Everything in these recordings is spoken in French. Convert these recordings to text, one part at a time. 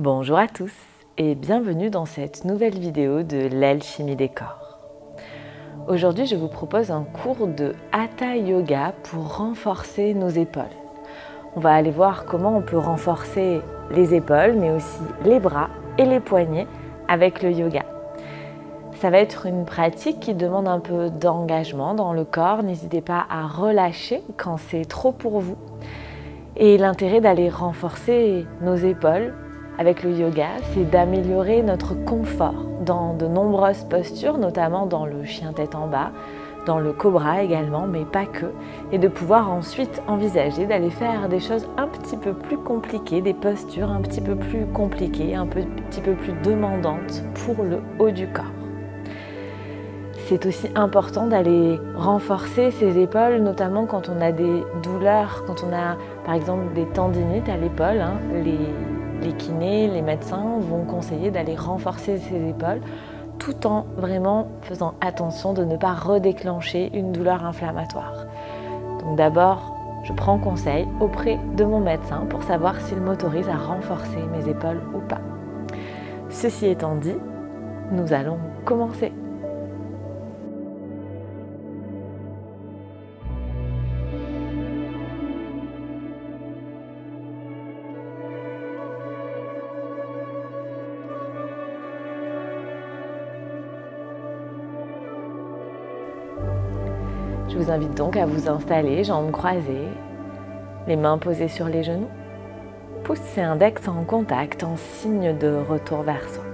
Bonjour à tous et bienvenue dans cette nouvelle vidéo de l'alchimie des corps. Aujourd'hui, je vous propose un cours de Hatha Yoga pour renforcer nos épaules. On va aller voir comment on peut renforcer les épaules, mais aussi les bras et les poignets avec le yoga. Ça va être une pratique qui demande un peu d'engagement dans le corps. N'hésitez pas à relâcher quand c'est trop pour vous. Et l'intérêt d'aller renforcer nos épaules avec le yoga, c'est d'améliorer notre confort dans de nombreuses postures, notamment dans le chien tête en bas, dans le cobra également, mais pas que, et de pouvoir ensuite envisager d'aller faire des choses un petit peu plus compliquées, des postures un petit peu plus compliquées, un petit peu plus demandantes pour le haut du corps. C'est aussi important d'aller renforcer ses épaules, notamment quand on a des douleurs, quand on a par exemple des tendinites à l'épaule. Les kinés, les médecins vont conseiller d'aller renforcer ses épaules tout en vraiment faisant attention de ne pas redéclencher une douleur inflammatoire. Donc d'abord, je prends conseil auprès de mon médecin pour savoir s'il m'autorise à renforcer mes épaules ou pas. Ceci étant dit, nous allons commencer. Je vous invite donc à vous installer, jambes croisées, les mains posées sur les genoux, pouce et index en contact en signe de retour vers soi.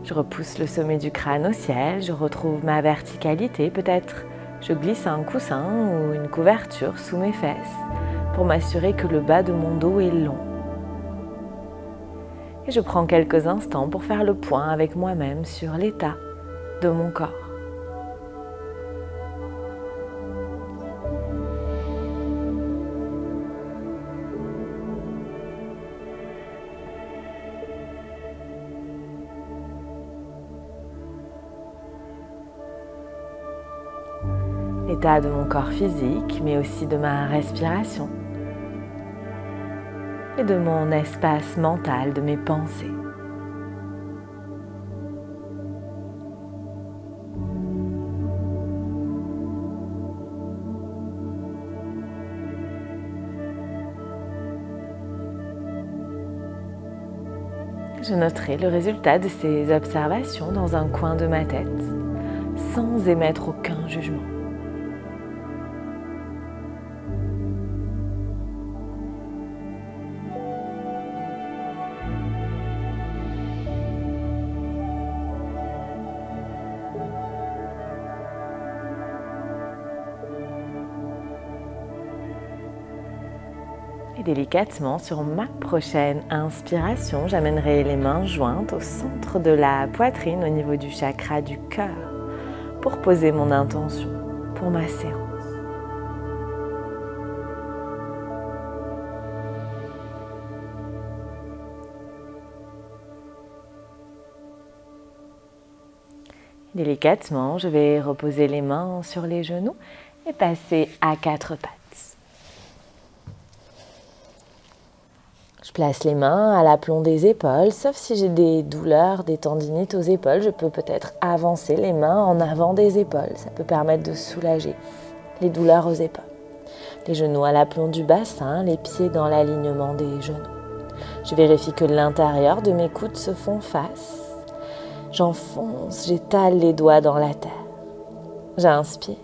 Je repousse le sommet du crâne au ciel, je retrouve ma verticalité, peut-être je glisse un coussin ou une couverture sous mes fesses pour m'assurer que le bas de mon dos est long. Et je prends quelques instants pour faire le point avec moi-même sur l'état de mon corps. L'état de mon corps physique, mais aussi de ma respiration et de mon espace mental, de mes pensées. Je noterai le résultat de ces observations dans un coin de ma tête, sans émettre aucun jugement. Et délicatement, sur ma prochaine inspiration, j'amènerai les mains jointes au centre de la poitrine, au niveau du chakra du cœur, pour poser mon intention pour ma séance. Délicatement, je vais reposer les mains sur les genoux et passer à quatre pattes. Je place les mains à l'aplomb des épaules, sauf si j'ai des douleurs, des tendinites aux épaules, je peux peut-être avancer les mains en avant des épaules. Ça peut permettre de soulager les douleurs aux épaules. Les genoux à l'aplomb du bassin, les pieds dans l'alignement des genoux. Je vérifie que l'intérieur de mes coudes se font face. J'enfonce, j'étale les doigts dans la terre. J'inspire.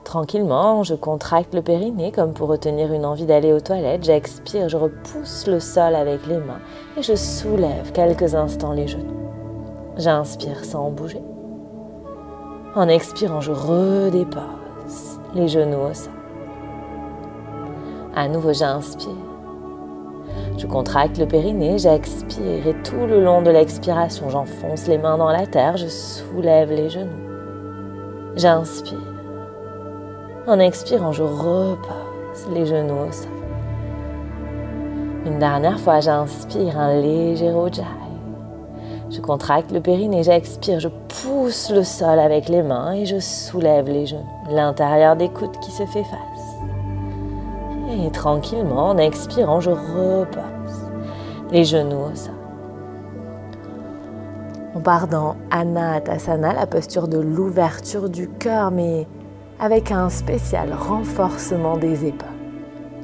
Tranquillement, je contracte le périnée comme pour retenir une envie d'aller aux toilettes. J'expire, je repousse le sol avec les mains et je soulève quelques instants les genoux. J'inspire sans bouger. En expirant, je redépose les genoux au sol. À nouveau, j'inspire. Je contracte le périnée, j'expire et tout le long de l'expiration, j'enfonce les mains dans la terre, je soulève les genoux. J'inspire. En expirant, je repose les genoux au sol. Une dernière fois, j'inspire un léger ujjayi. Je contracte le périnée, j'expire, je pousse le sol avec les mains et je soulève les genoux, l'intérieur des coudes qui se fait face. Et tranquillement, en expirant, je repose les genoux au sol. On part dans Anahatasana, la posture de l'ouverture du cœur, mais avec un spécial renforcement des épaules.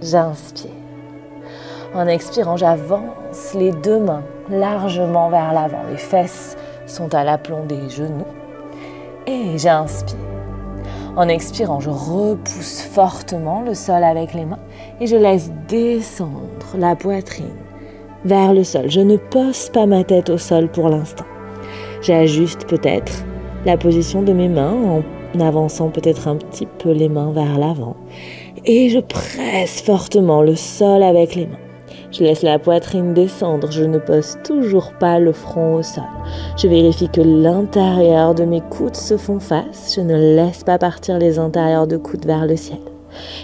J'inspire. En expirant, j'avance les deux mains largement vers l'avant. Les fesses sont à l'aplomb des genoux. Et j'inspire. En expirant, je repousse fortement le sol avec les mains et je laisse descendre la poitrine vers le sol. Je ne pose pas ma tête au sol pour l'instant. J'ajuste peut-être la position de mes mains en avançant peut-être un petit peu les mains vers l'avant. Et je presse fortement le sol avec les mains. Je laisse la poitrine descendre, je ne pose toujours pas le front au sol. Je vérifie que l'intérieur de mes coudes se font face. Je ne laisse pas partir les intérieurs de coudes vers le ciel.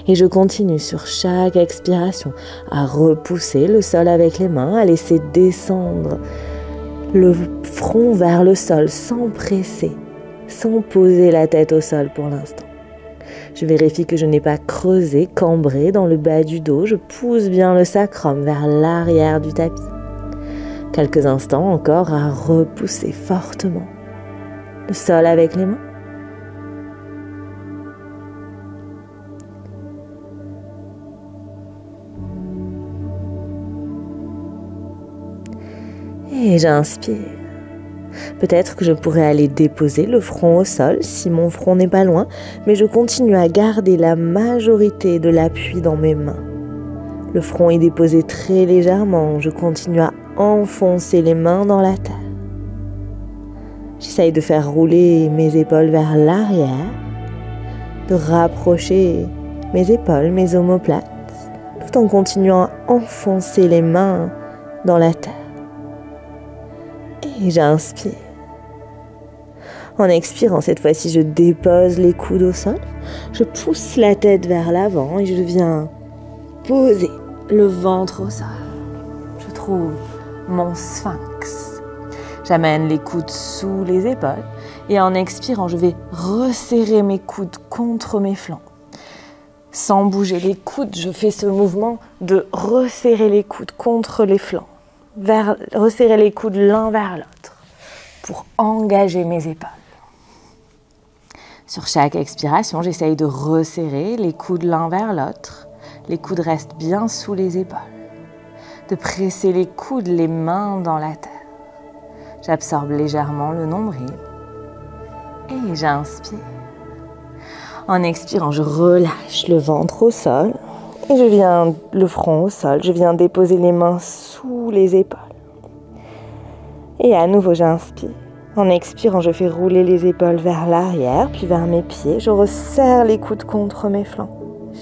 Et je continue sur chaque expiration à repousser le sol avec les mains, à laisser descendre le front vers le sol sans presser, sans poser la tête au sol pour l'instant. Je vérifie que je n'ai pas creusé, cambré dans le bas du dos. Je pousse bien le sacrum vers l'arrière du tapis. Quelques instants encore à repousser fortement le sol avec les mains. Et j'inspire. Peut-être que je pourrais aller déposer le front au sol si mon front n'est pas loin, mais je continue à garder la majorité de l'appui dans mes mains. Le front est déposé très légèrement, je continue à enfoncer les mains dans la terre. J'essaye de faire rouler mes épaules vers l'arrière, de rapprocher mes épaules, mes omoplates, tout en continuant à enfoncer les mains dans la terre. Et j'inspire. En expirant, cette fois-ci, je dépose les coudes au sol. Je pousse la tête vers l'avant et je viens poser le ventre au sol. Je trouve mon sphinx. J'amène les coudes sous les épaules et en expirant, je vais resserrer mes coudes contre mes flancs. Sans bouger les coudes, je fais ce mouvement de resserrer les coudes contre les flancs. Resserrer les coudes l'un vers l'autre pour engager mes épaules. Sur chaque expiration, j'essaye de resserrer les coudes l'un vers l'autre. Les coudes restent bien sous les épaules. De presser les coudes, les mains dans la terre. J'absorbe légèrement le nombril et j'inspire. En expirant, je relâche le ventre au sol. Et je viens le front au sol, je viens déposer les mains sous les épaules. Et à nouveau, j'inspire. En expirant, je fais rouler les épaules vers l'arrière, puis vers mes pieds. Je resserre les coudes contre mes flancs.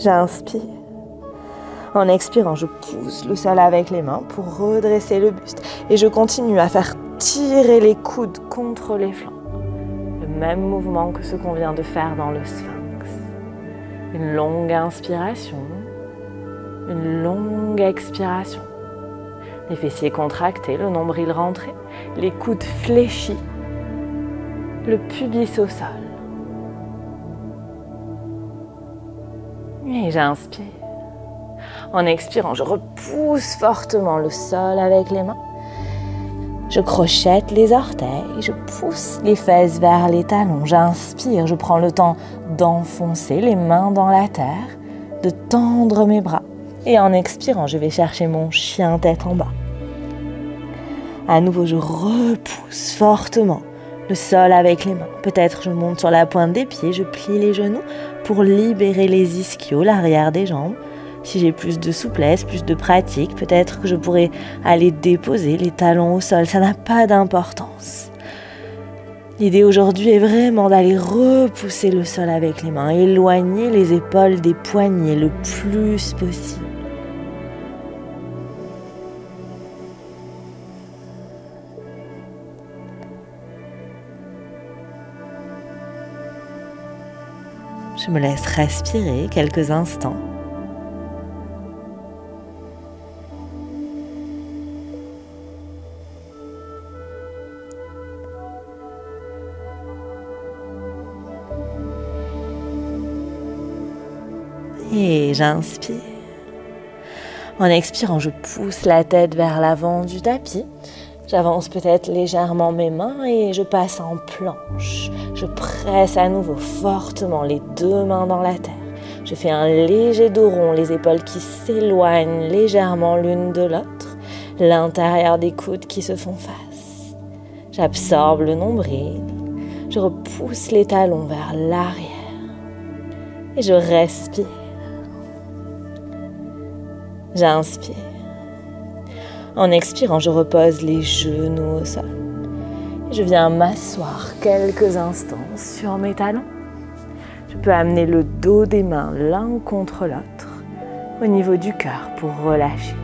J'inspire. En expirant, je pousse le sol avec les mains pour redresser le buste. Et je continue à faire tirer les coudes contre les flancs. Le même mouvement que ce qu'on vient de faire dans le sphinx. Une longue inspiration. Une longue expiration. Les fessiers contractés, le nombril rentré, les coudes fléchis, le pubis au sol. Et j'inspire. En expirant, je repousse fortement le sol avec les mains. Je crochette les orteils, je pousse les fesses vers les talons. J'inspire, je prends le temps d'enfoncer les mains dans la terre, de tendre mes bras. Et en expirant, je vais chercher mon chien tête en bas. À nouveau, je repousse fortement le sol avec les mains. Peut-être je monte sur la pointe des pieds, je plie les genoux pour libérer les ischios, l'arrière des jambes. Si j'ai plus de souplesse, plus de pratique, peut-être que je pourrais aller déposer les talons au sol. Ça n'a pas d'importance. L'idée aujourd'hui est vraiment d'aller repousser le sol avec les mains, éloigner les épaules des poignets le plus possible. Je me laisse respirer quelques instants. Et j'inspire. En expirant, je pousse la tête vers l'avant du tapis. J'avance peut-être légèrement mes mains et je passe en planche. Je presse à nouveau fortement les deux mains dans la terre. Je fais un léger dos rond, les épaules qui s'éloignent légèrement l'une de l'autre, l'intérieur des coudes qui se font face. J'absorbe le nombril, je repousse les talons vers l'arrière et je respire. J'inspire. En expirant, je repose les genoux au sol. Je viens m'asseoir quelques instants sur mes talons. Je peux amener le dos des mains l'un contre l'autre au niveau du cœur pour relâcher.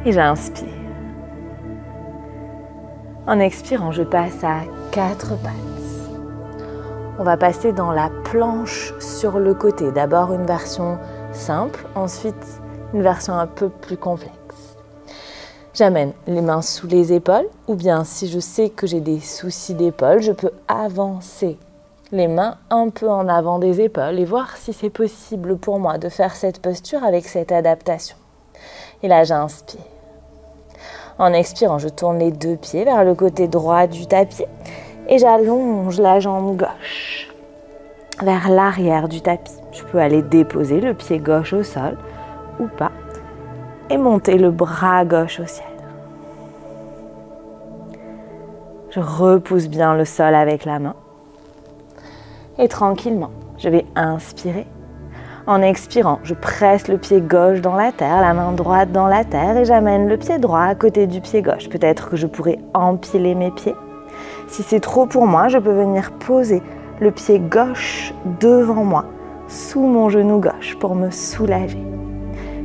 Et j'inspire. En expirant, je passe à 4 pattes. On va passer dans la planche sur le côté. D'abord une version simple, ensuite une version un peu plus complexe. J'amène les mains sous les épaules, ou bien si je sais que j'ai des soucis d'épaule, je peux avancer les mains un peu en avant des épaules et voir si c'est possible pour moi de faire cette posture avec cette adaptation. Et là, j'inspire. En expirant, je tourne les deux pieds vers le côté droit du tapis et j'allonge la jambe gauche vers l'arrière du tapis. Je peux aller déposer le pied gauche au sol ou pas et monter le bras gauche au ciel. Je repousse bien le sol avec la main et tranquillement, je vais inspirer. En expirant, je presse le pied gauche dans la terre, la main droite dans la terre et j'amène le pied droit à côté du pied gauche. Peut-être que je pourrais empiler mes pieds. Si c'est trop pour moi, je peux venir poser le pied gauche devant moi, sous mon genou gauche pour me soulager.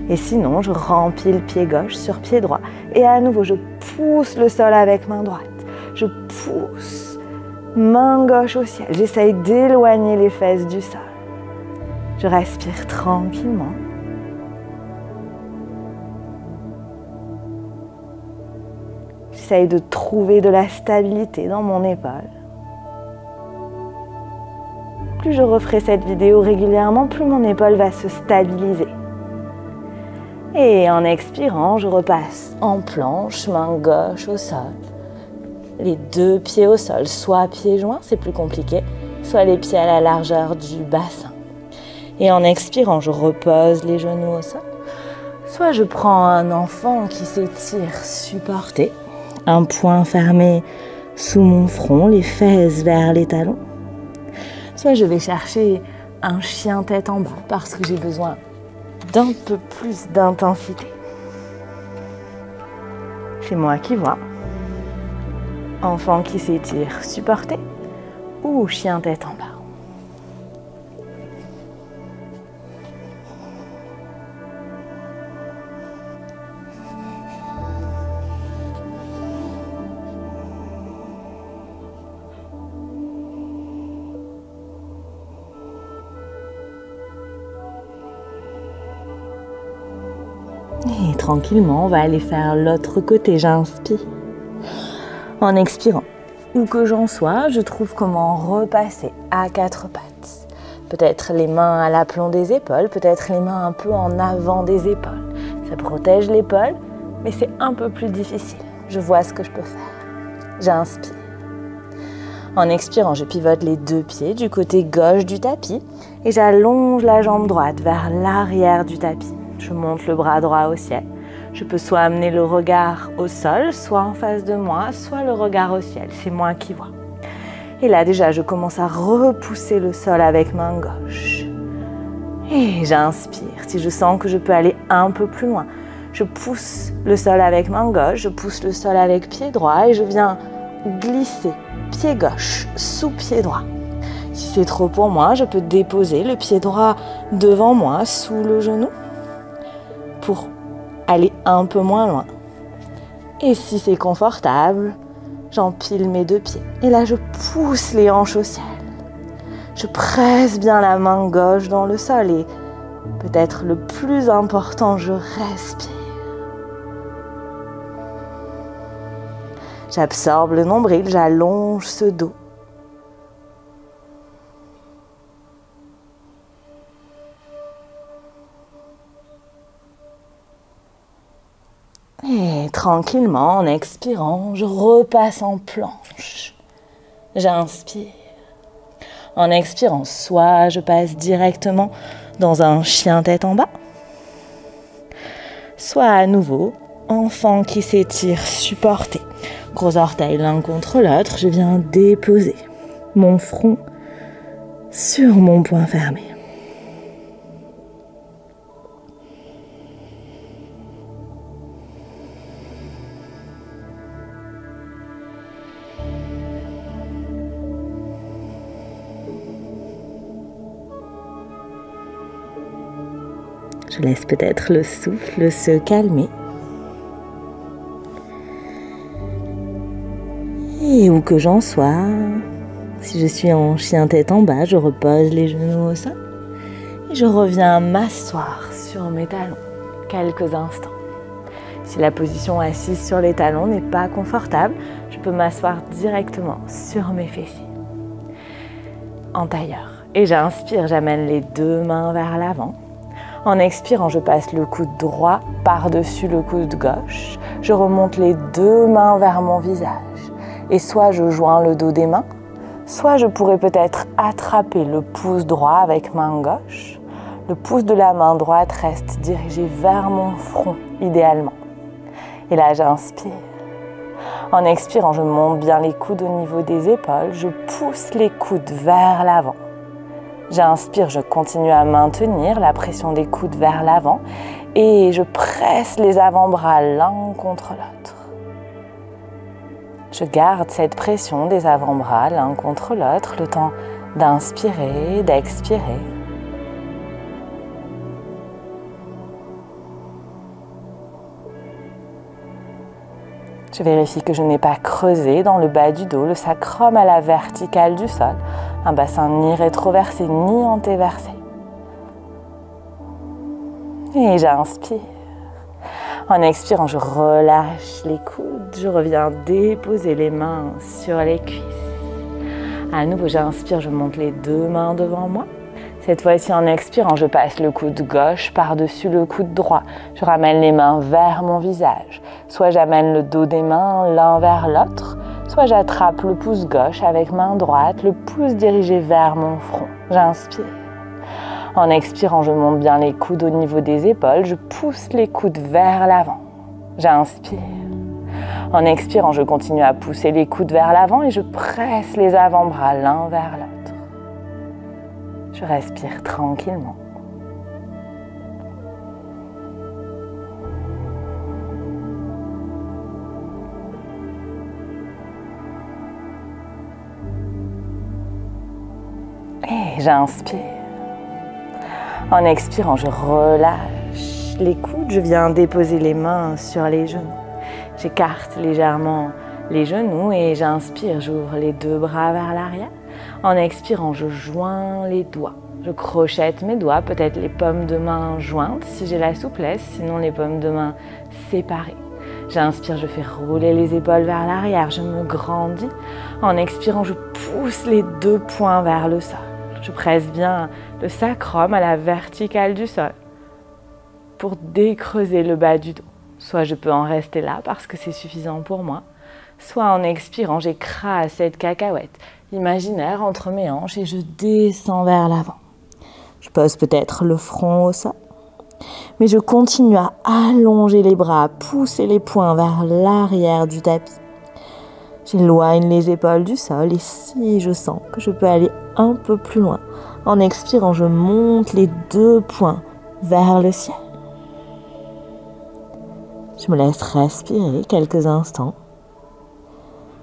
Et sinon, je rempile pied gauche sur pied droit et à nouveau, je pousse le sol avec main droite. Je pousse main gauche au ciel. J'essaye d'éloigner les fesses du sol. Je respire tranquillement. J'essaye de trouver de la stabilité dans mon épaule. Plus je referai cette vidéo régulièrement, plus mon épaule va se stabiliser. Et en expirant, je repasse en planche, main gauche au sol. Les deux pieds au sol, soit pieds joints, c'est plus compliqué, soit les pieds à la largeur du bassin. Et en expirant, je repose les genoux au sol. Soit je prends un enfant qui s'étire supporté, un poing fermé sous mon front, les fesses vers les talons. Soit je vais chercher un chien tête en bas parce que j'ai besoin d'un peu plus d'intensité. C'est moi qui vois. Enfant qui s'étire supporté ou chien tête en bas. Et tranquillement, on va aller faire l'autre côté. J'inspire. En expirant, où que j'en sois, je trouve comment repasser à 4 pattes. Peut-être les mains à l'aplomb des épaules, peut-être les mains un peu en avant des épaules. Ça protège l'épaule, mais c'est un peu plus difficile. Je vois ce que je peux faire. J'inspire. En expirant, je pivote les deux pieds du côté gauche du tapis et j'allonge la jambe droite vers l'arrière du tapis. Je monte le bras droit au ciel. Je peux soit amener le regard au sol, soit en face de moi, soit le regard au ciel. C'est moi qui vois. Et là, déjà, je commence à repousser le sol avec main gauche. Et j'inspire. Si je sens que je peux aller un peu plus loin, je pousse le sol avec main gauche, je pousse le sol avec pied droit et je viens glisser pied gauche sous pied droit. Si c'est trop pour moi, je peux déposer le pied droit devant moi, sous le genou, pour aller un peu moins loin. Et si c'est confortable, j'empile mes deux pieds. Et là, je pousse les hanches au ciel. Je presse bien la main gauche dans le sol et Peut-être le plus important, je respire. J'absorbe le nombril, j'allonge ce dos. Et tranquillement, en expirant, je repasse en planche. J'inspire. En expirant, soit je passe directement dans un chien tête en bas, soit à nouveau, enfant qui s'étire, supporté. Gros orteils l'un contre l'autre, je viens déposer mon front sur mon poing fermé. Je laisse peut-être le souffle se calmer. Et où que j'en sois, si je suis en chien tête en bas, je repose les genoux au sol. Et je reviens m'asseoir sur mes talons quelques instants. Si la position assise sur les talons n'est pas confortable, je peux m'asseoir directement sur mes fessiers. En tailleur. Et j'inspire, j'amène les deux mains vers l'avant. En expirant, je passe le coude droit par-dessus le coude gauche. Je remonte les deux mains vers mon visage. Et soit je joins le dos des mains, soit je pourrais peut-être attraper le pouce droit avec main gauche. Le pouce de la main droite reste dirigé vers mon front, idéalement. Et là, j'inspire. En expirant, je monte bien les coudes au niveau des épaules. Je pousse les coudes vers l'avant. J'inspire, je continue à maintenir la pression des coudes vers l'avant et je presse les avant-bras l'un contre l'autre. Je garde cette pression des avant-bras l'un contre l'autre le temps d'inspirer, d'expirer. Je vérifie que je n'ai pas creusé dans le bas du dos, le sacrum à la verticale du sol, un bassin ni rétroversé ni antéversé. Et j'inspire. En expirant, je relâche les coudes, je reviens déposer les mains sur les cuisses. À nouveau, j'inspire, je monte les deux mains devant moi. Cette fois-ci, en expirant, je passe le coude gauche par-dessus le coude droit. Je ramène les mains vers mon visage. Soit j'amène le dos des mains l'un vers l'autre, soit j'attrape le pouce gauche avec main droite, le pouce dirigé vers mon front. J'inspire. En expirant, je monte bien les coudes au niveau des épaules. Je pousse les coudes vers l'avant. J'inspire. En expirant, je continue à pousser les coudes vers l'avant et je presse les avant-bras l'un vers l'autre. Je respire tranquillement. Et j'inspire. En expirant, je relâche les coudes. Je viens déposer les mains sur les genoux. J'écarte légèrement les genoux et j'inspire. J'ouvre les deux bras vers l'arrière. En expirant, je joins les doigts. Je crochette mes doigts, peut-être les paumes de main jointes si j'ai la souplesse, sinon les paumes de main séparées. J'inspire, je fais rouler les épaules vers l'arrière, je me grandis. En expirant, je pousse les deux poings vers le sol. Je presse bien le sacrum à la verticale du sol pour décreuser le bas du dos. Soit je peux en rester là parce que c'est suffisant pour moi, soit en expirant, j'écrase cette cacahuète imaginaire entre mes hanches et je descends vers l'avant. Je pose peut-être le front au sol, mais je continue à allonger les bras, à pousser les poings vers l'arrière du tapis. J'éloigne les épaules du sol et si je sens que je peux aller un peu plus loin, en expirant, je monte les deux poings vers le ciel. Je me laisse respirer quelques instants.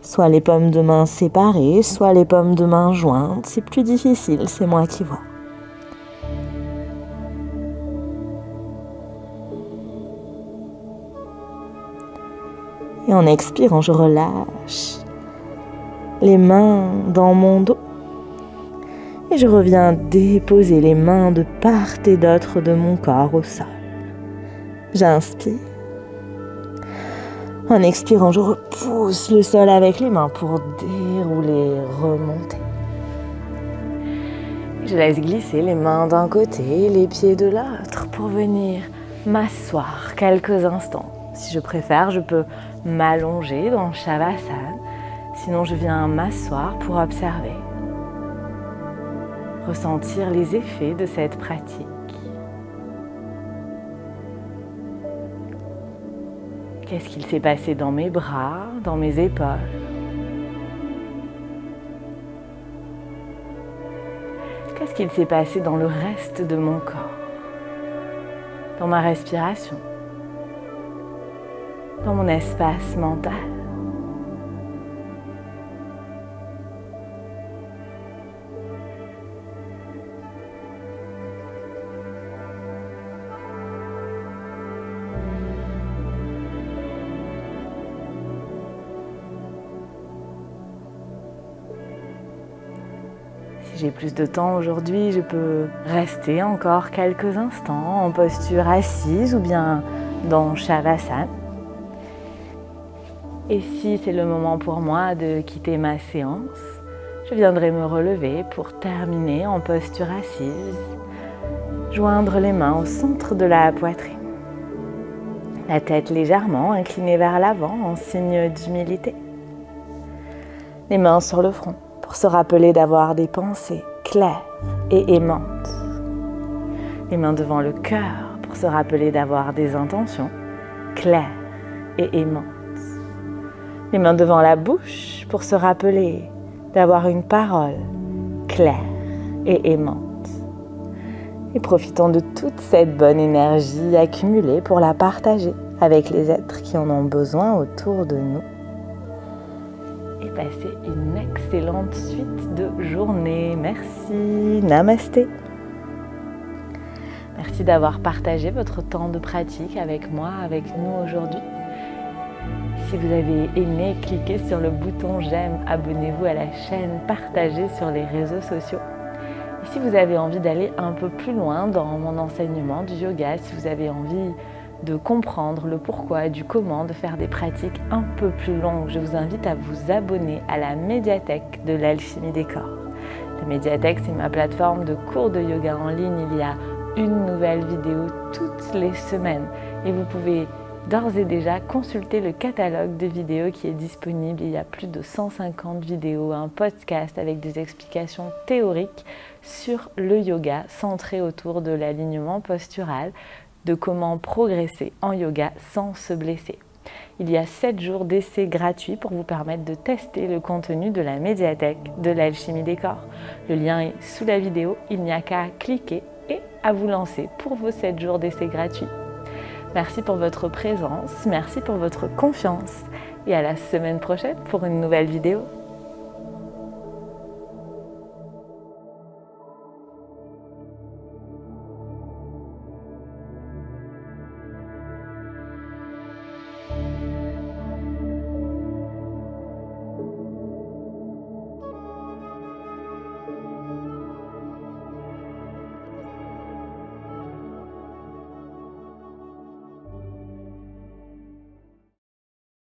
Soit les paumes de main séparées, soit les paumes de main jointes. C'est plus difficile, c'est moi qui vois. Et en expirant, je relâche les mains dans mon dos. Et je reviens déposer les mains de part et d'autre de mon corps au sol. J'inspire. En expirant, je repousse le sol avec les mains pour dérouler, remonter. Je laisse glisser les mains d'un côté, les pieds de l'autre pour venir m'asseoir quelques instants. Si je préfère, je peux m'allonger dans Shavasana. Sinon, je viens m'asseoir pour observer. Ressentir les effets de cette pratique. Qu'est-ce qu'il s'est passé dans mes bras, dans mes épaules? Qu'est-ce qu'il s'est passé dans le reste de mon corps? Dans ma respiration? Dans mon espace mental? Si j'ai plus de temps aujourd'hui, je peux rester encore quelques instants en posture assise ou bien dans Shavasana. Et si c'est le moment pour moi de quitter ma séance, je viendrai me relever pour terminer en posture assise, joindre les mains au centre de la poitrine. La tête légèrement inclinée vers l'avant en signe d'humilité. Les mains sur le front pour se rappeler d'avoir des pensées claires et aimantes. Les mains devant le cœur pour se rappeler d'avoir des intentions claires et aimantes. Les mains devant la bouche pour se rappeler d'avoir une parole claire et aimante. Et profitons de toute cette bonne énergie accumulée pour la partager avec les êtres qui en ont besoin autour de nous. Et passez une excellente suite de journée. Merci. Namasté. Merci d'avoir partagé votre temps de pratique avec moi, avec nous aujourd'hui. Si vous avez aimé, cliquez sur le bouton j'aime, abonnez-vous à la chaîne, partagez sur les réseaux sociaux. Et si vous avez envie d'aller un peu plus loin dans mon enseignement du yoga, si vous avez envie de comprendre le pourquoi et du comment, de faire des pratiques un peu plus longues, je vous invite à vous abonner à la médiathèque de l'Alchimie des Corps. La médiathèque, c'est ma plateforme de cours de yoga en ligne. Il y a une nouvelle vidéo toutes les semaines et vous pouvez d'ores et déjà consulter le catalogue de vidéos qui est disponible. Il y a plus de 150 vidéos, un podcast avec des explications théoriques sur le yoga centré autour de l'alignement postural, de comment progresser en yoga sans se blesser. Il y a 7 jours d'essai gratuits pour vous permettre de tester le contenu de la médiathèque de l'Alchimie des Corps. Le lien est sous la vidéo, il n'y a qu'à cliquer et à vous lancer pour vos 7 jours d'essai gratuits. Merci pour votre présence, merci pour votre confiance et à la semaine prochaine pour une nouvelle vidéo.